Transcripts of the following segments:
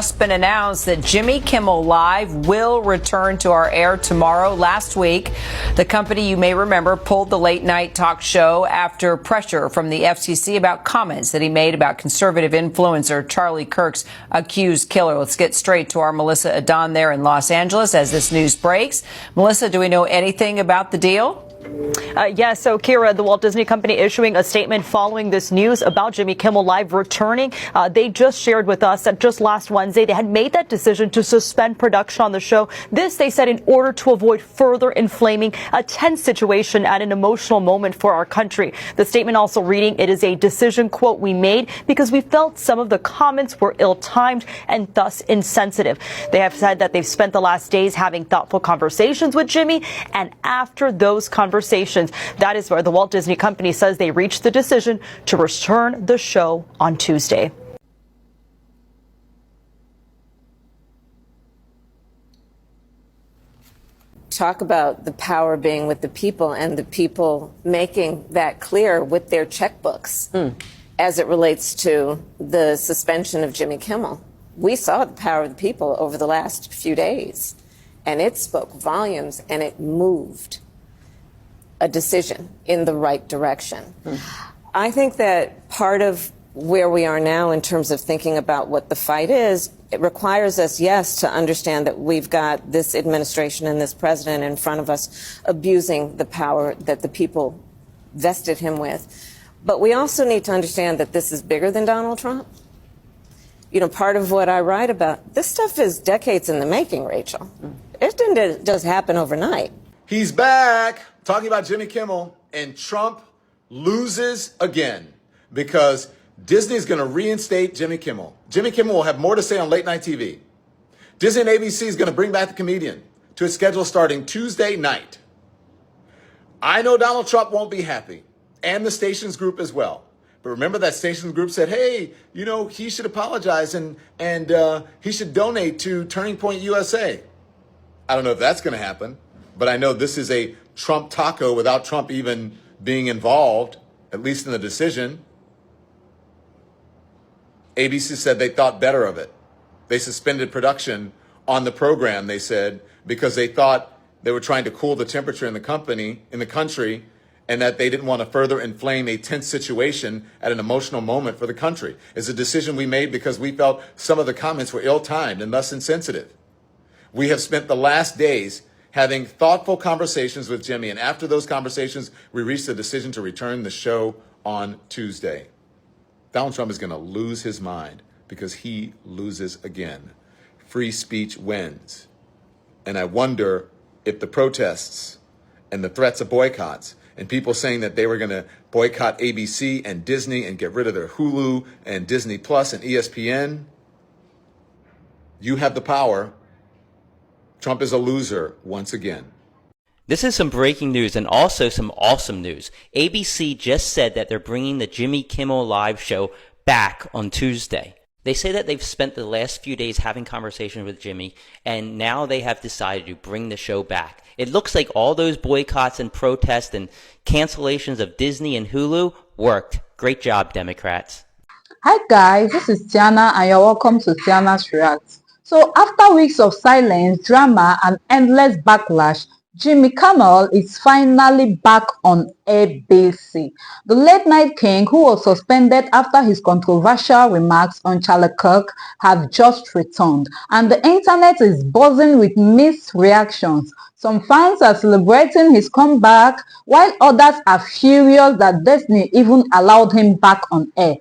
It's been announced that Jimmy Kimmel Live will return to our air tomorrow. Last week, the company, you may remember, pulled the late night talk show after pressure from the FCC about comments that he made about conservative influencer Charlie Kirk's accused killer. Let's get straight to our Melissa Adon there in Los Angeles as this news breaks. Melissa, do we know anything about the deal? Yes. So, Kira, the Walt Disney Company issuing a statement following this news about Jimmy Kimmel Live returning. They just shared with us that just last Wednesday they had made that decision to suspend production on the show. This, they said, in order to avoid further inflaming a tense situation at an emotional moment for our country. The statement also reading, it is a decision, quote, we made because we felt some of the comments were ill-timed and thus insensitive. They have said that they've spent the last days having thoughtful conversations with Jimmy, and after those conversations, that is where the Walt Disney Company says they reached the decision to return the show on Tuesday. Talk about the power being with the people and the people making that clear with their checkbooks as it relates to the suspension of Jimmy Kimmel. We saw the power of the people over the last few days, and it spoke volumes and it moved a decision in the right direction. I think that part of where we are now in terms of thinking about what the fight is, it requires us, yes, to understand that we've got this administration and this president in front of us abusing the power that the people vested him with. But we also need to understand that this is bigger than Donald Trump. You know, part of what I write about, this stuff is decades in the making, Rachel. It didn't just happen overnight. He's back, talking about Jimmy Kimmel, and Trump loses again because Disney's going to reinstate Jimmy Kimmel. Jimmy Kimmel will have more to say on late night TV. Disney and ABC is going to bring back the comedian to its schedule starting Tuesday night. I know Donald Trump won't be happy, and the stations group as well. But remember that stations group said, hey, you know, he should apologize and he should donate to Turning Point USA. I don't know if that's going to happen. But I know this is a Trump taco without Trump even being involved, at least in the decision. ABC said they thought better of it. They suspended production on the program, they said, because they thought they were trying to cool the temperature in the country, and that they didn't want to further inflame a tense situation at an emotional moment for the country. It's a decision we made because we felt some of the comments were ill-timed and thus insensitive. We have spent the last days having thoughtful conversations with Jimmy. And after those conversations, we reached the decision to return the show on Tuesday. Donald Trump is going to lose his mind because he loses again. Free speech wins. And I wonder if the protests and the threats of boycotts and people saying that they were going to boycott ABC and Disney and get rid of their Hulu and Disney Plus and ESPN, you have the power. Trump is a loser once again. This is some breaking news and also some awesome news. ABC just said that they're bringing the Jimmy Kimmel Live show back on Tuesday. They say that they've spent the last few days having conversations with Jimmy, and now they have decided to bring the show back. It looks like all those boycotts and protests and cancellations of Disney and Hulu worked. Great job, Democrats. Hi guys, this is Tiana and you're welcome to Tiana's React. So after weeks of silence, drama, and endless backlash, Jimmy Kimmel is finally back on ABC. The late night king, who was suspended after his controversial remarks on Charlie Kirk, have just returned, and the internet is buzzing with mixed reactions. Some fans are celebrating his comeback, while others are furious that Disney even allowed him back on air.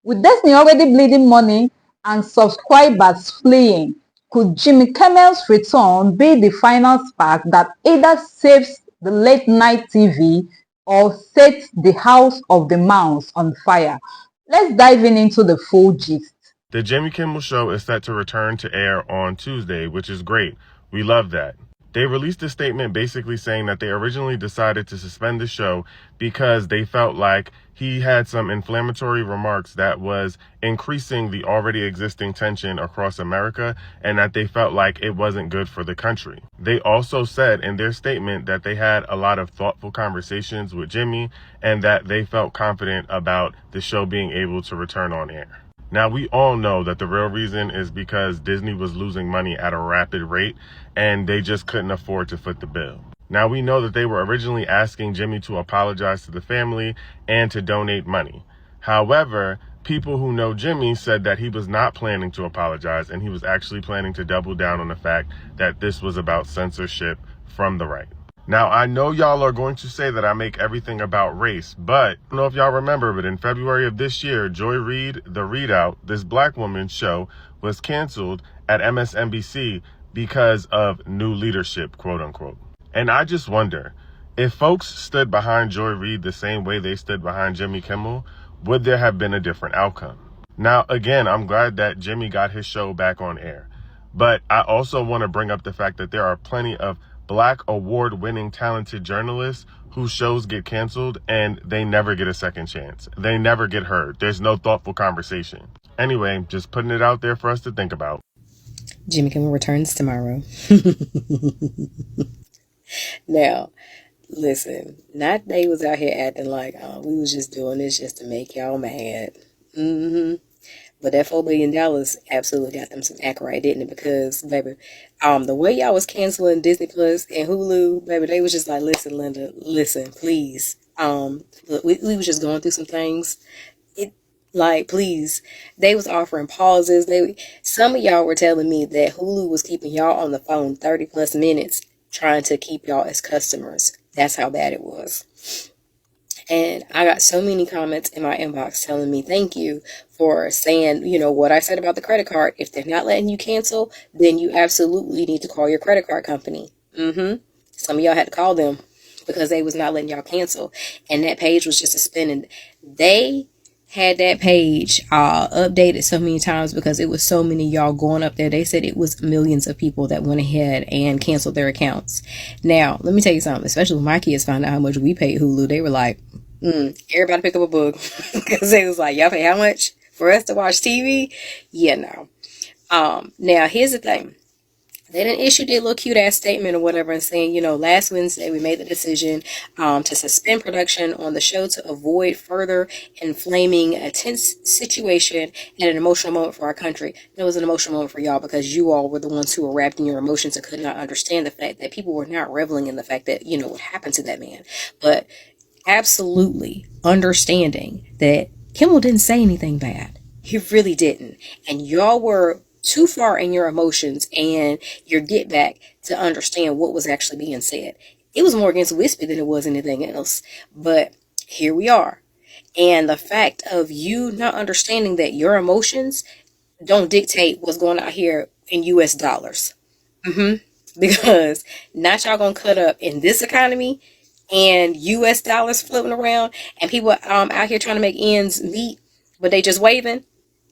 With Disney already bleeding money and subscribers fleeing, could Jimmy Kimmel's return be the final spark that either saves the late night TV or sets the House of the Mouse on fire? Let's dive into the full gist. The Jimmy Kimmel Show is set to return to air on Tuesday, which is great. We love that. They released a statement basically saying that they originally decided to suspend the show because they felt like he had some inflammatory remarks that was increasing the already existing tension across America, and that they felt like it wasn't good for the country. They also said in their statement that they had a lot of thoughtful conversations with Jimmy and that they felt confident about the show being able to return on air. Now, we all know that the real reason is because Disney was losing money at a rapid rate and they just couldn't afford to foot the bill. Now, we know that they were originally asking Jimmy to apologize to the family and to donate money. However, people who know Jimmy said that he was not planning to apologize and he was actually planning to double down on the fact that this was about censorship from the right. Now, I know y'all are going to say that I make everything about race, but I don't know if y'all remember, but in February of this year, Joy Reid, The Readout, this black woman's show, was canceled at MSNBC because of new leadership, quote unquote. And I just wonder, if folks stood behind Joy Reid the same way they stood behind Jimmy Kimmel, would there have been a different outcome? Now, again, I'm glad that Jimmy got his show back on air, but I also want to bring up the fact that there are plenty of Black award-winning talented journalists whose shows get canceled and they never get a second chance. They never get heard. There's no thoughtful conversation. Anyway, just putting it out there for us to think about. Jimmy Kimmel returns tomorrow. Now, listen, not they was out here acting like, oh, we was just doing this just to make y'all mad. But that $4 billion absolutely got them some act right, didn't it? Because, baby, the way y'all was canceling Disney Plus and Hulu, baby, they was just like, listen, Linda, listen, please. Look, we was just going through some things. Please. They was offering pauses. Some of y'all were telling me that Hulu was keeping y'all on the phone 30 plus minutes trying to keep y'all as customers. That's how bad it was. And I got so many comments in my inbox telling me thank you for saying, what I said about the credit card. If they're not letting you cancel, then you absolutely need to call your credit card company. Some of y'all had to call them because they was not letting y'all cancel. And that page was just a spinning. They had that page updated so many times because it was so many y'all going up there. They said it was millions of people that went ahead and canceled their accounts. Now, let me tell you something, especially when my kids found out how much we paid Hulu, they were like, everybody pick up a book because they was like, y'all pay how much for us to watch TV? Yeah, no. Now, here's the thing. They didn't issue their little cute ass statement or whatever and saying, last Wednesday we made the decision to suspend production on the show to avoid further inflaming a tense situation and an emotional moment for our country. It was an emotional moment for y'all because you all were the ones who were wrapped in your emotions and could not understand the fact that people were not reveling in the fact that, what happened to that man. But absolutely understanding that Kimmel didn't say anything bad. He really didn't. And y'all were too far in your emotions and your get back to understand what was actually being said. It was more against Wispy than it was anything else. But here we are. And the fact of you not understanding that your emotions don't dictate what's going on here in US dollars. Because not y'all gonna cut up in this economy and US dollars floating around and people out here trying to make ends meet, but they just waving.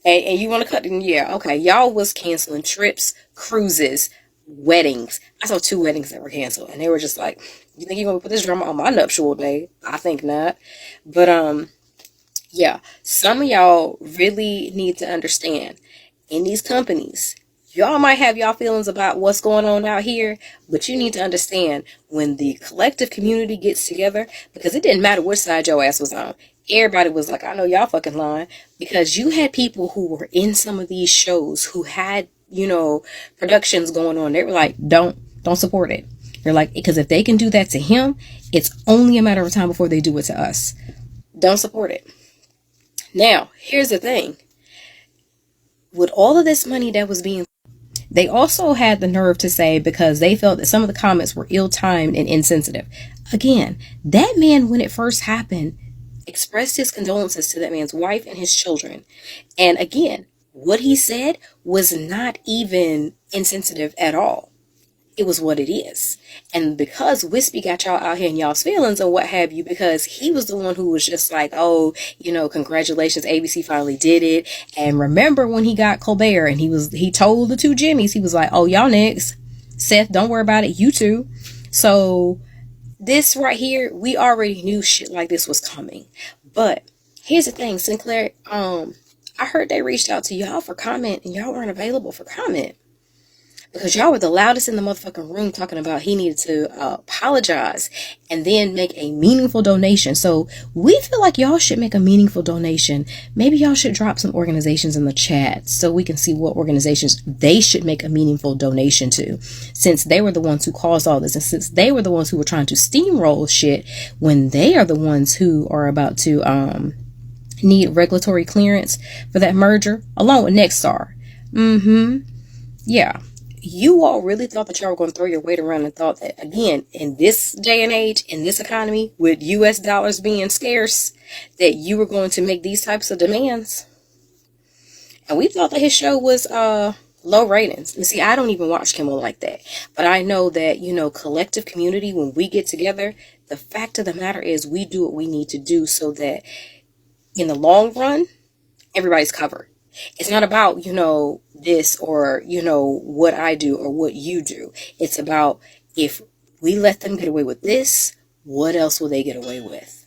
And you want to cut them? Yeah, okay. Y'all was canceling trips, cruises, weddings. I saw 2 weddings that were canceled. And they were just like, you think you're going to put this drama on my nuptial day? I think not. But, yeah. Some of y'all really need to understand. In these companies, y'all might have y'all feelings about what's going on out here. But you need to understand when the collective community gets together. Because it didn't matter which side your ass was on. Everybody was like, I know y'all fucking lying, because you had people who were in some of these shows who had, productions going on. They were like, don't support it. They're like, because if they can do that to him, it's only a matter of time before they do it to us. Don't support it. Now, here's the thing. With all of this money that was being, they also had the nerve to say, because they felt that some of the comments were ill-timed and insensitive. Again, that man, when it first happened, expressed his condolences to that man's wife and his children. And again, what he said was not even insensitive at all. It was what it is. And because Wispy got y'all out here in y'all's feelings and what have you, because he was the one who was just like, oh, congratulations, ABC finally did it. And remember when he got Colbert and he told the 2 Jimmys, he was like, oh, y'all next. Seth, don't worry about it. You too. So this right here, we already knew shit like this was coming. But here's the thing, Sinclair, I heard they reached out to y'all for comment and y'all weren't available for comment. Because y'all were the loudest in the motherfucking room talking about he needed to apologize and then make a meaningful donation. So we feel like y'all should make a meaningful donation. Maybe y'all should drop some organizations in the chat so we can see what organizations they should make a meaningful donation to, since they were the ones who caused all this, and since they were the ones who were trying to steamroll shit when they are the ones who are about to need regulatory clearance for that merger along with Nexstar. Yeah. You all really thought that y'all were going to throw your weight around and thought that, again, in this day and age, in this economy, with US dollars being scarce, that you were going to make these types of demands? And we thought that his show was low ratings. And see, I don't even watch Kimmel like that. But I know that, collective community, when we get together, the fact of the matter is we do what we need to do so that in the long run, everybody's covered. It's not about, this or, what I do or what you do. It's about if we let them get away with this, what else will they get away with?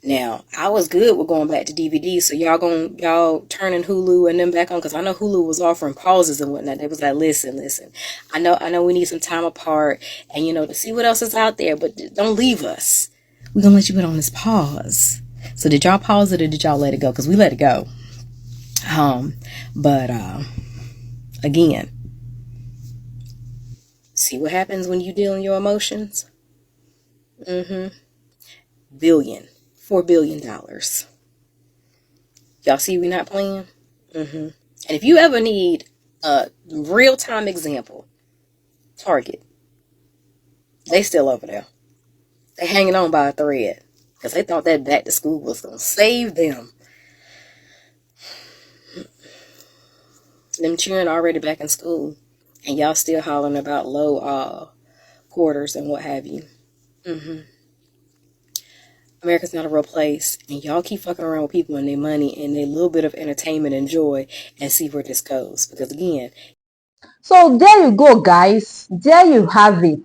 Now, I was good with going back to DVD, so y'all turning Hulu and them back on, because I know Hulu was offering pauses and whatnot. They was like, listen. I know we need some time apart and, to see what else is out there, but don't leave us. We're going to let you put on this pause. So did y'all pause it or did y'all let it go? Because we let it go. But again, see what happens when you deal in your emotions? $4 billion. Y'all see we not playing? And if you ever need a real-time example, Target. They still over there. They hanging on by a thread. Because they thought that back to school was going to save them. Them children already back in school. And y'all still hollering about low quarters and what have you. America's not a real place. And y'all keep fucking around with people and their money and their little bit of entertainment and joy and see where this goes. Because again. So there you go, guys. There you have it.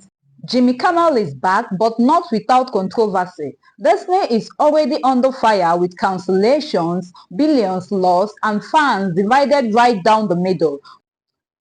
Jimmy Kimmel is back, but not without controversy. Disney is already under fire with cancellations, billions lost, and fans divided right down the middle.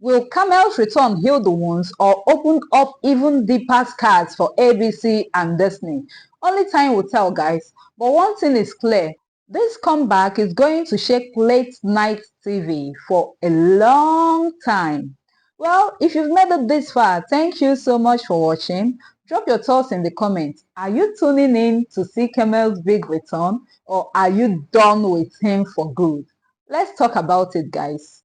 Will Kimmel's return heal the wounds or open up even deeper scars for ABC and Disney? Only time will tell, guys. But one thing is clear. This comeback is going to shake late night TV for a long time. Well, if you've made it this far, thank you so much for watching. Drop your thoughts in the comments. Are you tuning in to see Kimmel's big return, or are you done with him for good? Let's talk about it, guys.